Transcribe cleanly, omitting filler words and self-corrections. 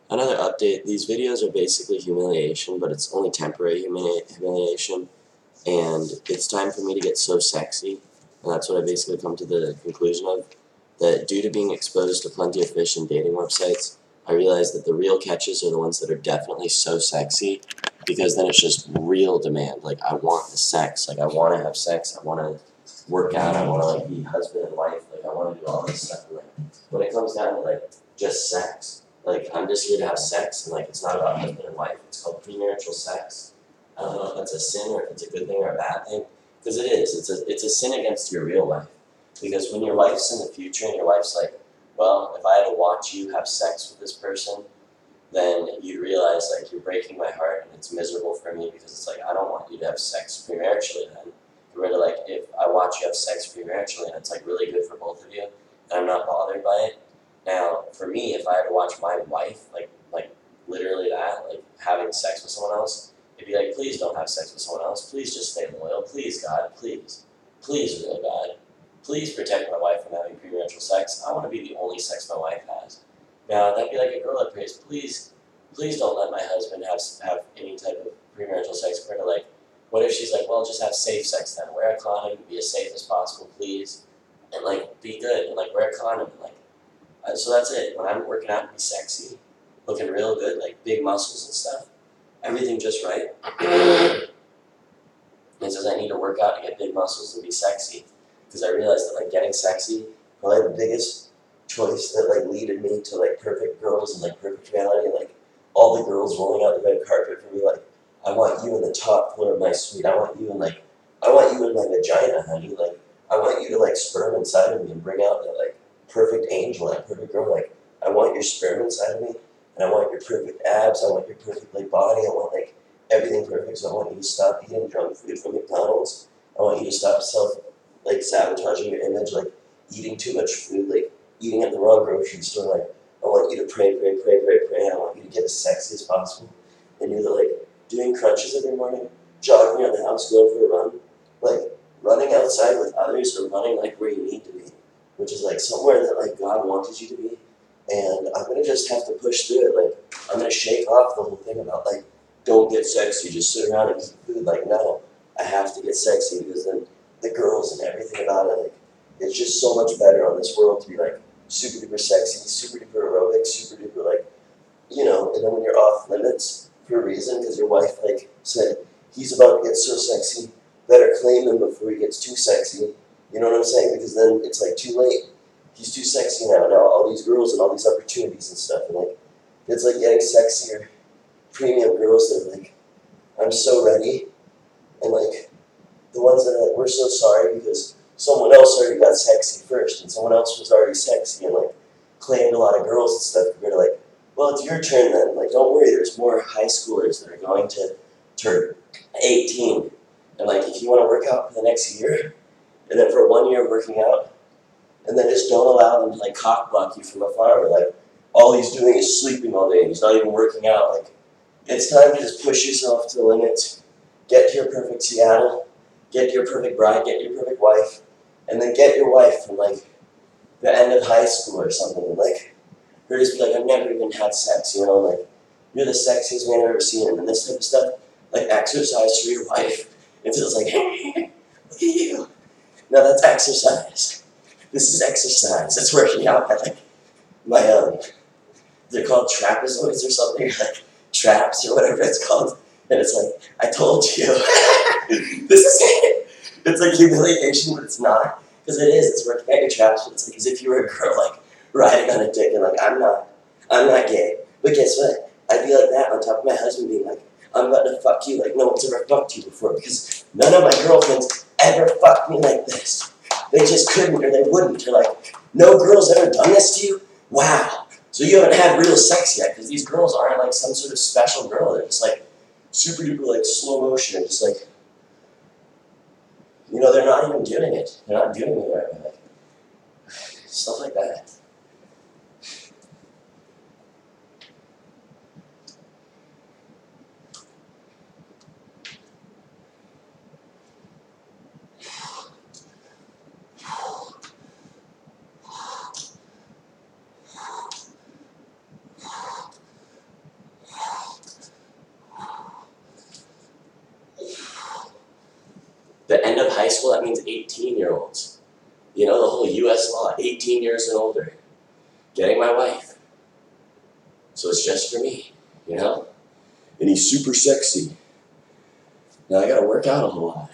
Another update, these videos are basically humiliation, but it's only temporary humiliation, and it's time for me to get so sexy, and that's what I basically come to the conclusion of, that due to being exposed to plenty of fish and dating websites, I realized that the real catches are the ones that are definitely so sexy, because then it's just real demand. Like, I want the sex, like, I want to have sex, I want to work out, I want to, like, be husband and wife, like, I want to do all this stuff, and, like, when it comes down to, like, just sex, like, I'm just here to have sex, and, like, it's not about husband and wife, it's called premarital sex. I don't know if that's a sin or if it's a good thing or a bad thing, because it is. It's a sin against your real life. Because when your wife's in the future and your wife's like, well, if I had to watch you have sex with this person, then you realize like you're breaking my heart and it's miserable for me because it's like I don't want you to have sex prematurely then. Compared to like if I watch you have sex prematurally and it's like really good for both of you and I'm not bothered by it. Now, for me, if I had to watch my wife like literally that, like having sex with someone else, it'd be like, please don't have sex with someone else. Please just stay loyal. Please, God, please. Please, real God. Please protect my wife from having premarital sex. I want to be the only sex my wife has. Now, that'd be like a girl that prays, please don't let my husband have any type of premarital sex. Compared to like, what if she's like, well, just have safe sex then. Wear a condom, be as safe as possible, please. And like, be good, and like, wear a condom. And, like, so that's it. When I'm working out and be sexy, looking real good, like big muscles and stuff, everything just right. It says I need to work out to get big muscles and be sexy. Because I realized that like getting sexy, probably the biggest choice that like leaded me to like perfect girls and like perfect reality, and like all the girls rolling out the red carpet for me, like, I want you in the top floor of my suite. I want you in my vagina, honey. Like, I want you to like sperm inside of me and bring out that like perfect angel, that perfect girl. Like, I want your sperm inside of me, and I want your perfect abs. I want your perfect like body. I want like everything perfect. So I want you to stop eating junk food from McDonald's. I want you to stop like sabotaging your image, like eating too much food, like eating at the wrong grocery store. Like, I want you to pray, pray, pray, pray, pray. I want you to get as sexy as possible. And you're like doing crunches every morning, jogging around the house, going for a run, like running outside with others or running like where you need to be, which is like somewhere that like God wanted you to be. And I'm gonna just have to push through it. Like, I'm gonna shake off the whole thing about like don't get sexy, just sit around and eat food. Like, no, I have to get sexy because then the girls and everything about it, like, it's just so much better on this world to be like super duper sexy, super duper aerobic, super duper like, and then when you're off limits for a reason because your wife like said he's about to get so sexy, better claim him before he gets too sexy. You know what I'm saying? Because then it's like too late. He's too sexy now. Now all these girls and all these opportunities and stuff, and like it's like getting sexier premium girls that are like, I'm so ready, and like the ones that are like, we're so sorry because someone else already got sexy first, and someone else was already sexy and like claimed a lot of girls and stuff. We're like, well, it's your turn then. Like, don't worry, there's more high schoolers that are going to turn 18, and like if you want to work out for the next year, and then for 1 year of working out, and then just don't allow them to like cock block you from afar. Where like all he's doing is sleeping all day, and he's not even working out. Like, it's time to just push yourself to the limits, get to your perfect Seattle, get your perfect bride, get your perfect wife, and then get your wife from like the end of high school or something. And like her just be like, I've never even had sex, like you're the sexiest man I've ever seen, and then this type of stuff, like exercise for your wife. It feels like, hey, look at you. No, that's exercise. This is exercise. It's working out. I like my they're called trapezoids or something, like traps or whatever it's called. And it's like, I told you. This is it. It's like humiliation, but it's not. Because it is. It's working out your traps, but it's like as if you were a girl, like, riding on a dick and like, I'm not gay. But guess what? I'd be like that on top of my husband being like, I'm about to fuck you like no one's ever fucked you before because none of my girlfriends ever fucked me like this. They just couldn't or they wouldn't. They're like, no girl's ever done this to you? Wow. So you haven't had real sex yet because these girls aren't like some sort of special girl. They're just like super duper like slow motion and just like, they're not even doing it. They're not doing it right. Like, stuff like that. The end of high school, that means 18-year-olds. You know, the whole US law, 18 years and older. Getting my wife. So it's just for me, you know? And he's super sexy. Now I gotta work out a whole lot.